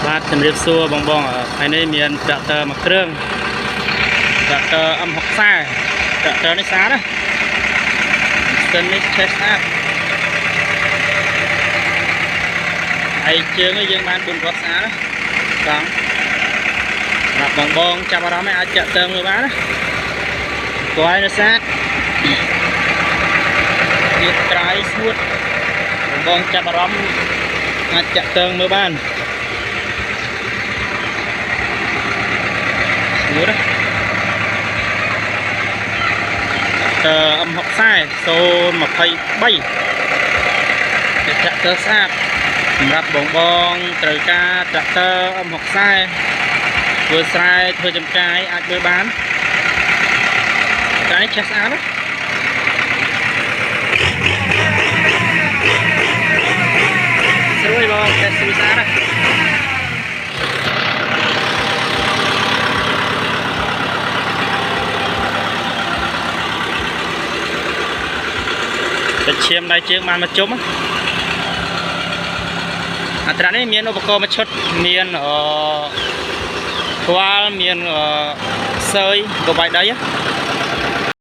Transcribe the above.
បាទជំរាបសួរបងថ្ងៃនេះមានត្រាក់ទ័រមួយគ្រឿងត្រាក់ទ័រ M60 ត្រាក់ទ័រនេះស្អាតណាស្ទឹងនេះឆេះស្អាតហើយជើងយើងបាន4គ្រាប់ស្អាតណាកង់សម្រាប់បងចាប់អារម្មណ៍អាចចាក់ទើងមើលបានណាគួរឲ្យនៅស្អាតទៀតត្រៃស្ងួតបងចាប់អារម្មណ៍អាចចាក់ទើងមើលបានស្ងួតណាM60 023ចាក់ទើស្អាតសម្រាប់បងត្រូវការត្រាក់ទ័រ M60 ធ្វើស្រែធ្វើចំការអាចមើលបានតែនេះឆេះស្អាតណាស្រួយបងតែស្រួយស្អាតណាតែឈាមដៃជើងបានមកជុំអត្រានេះមានឧបករណ៍មួយឈុតមានខ្វល់មានសើយកបាយដី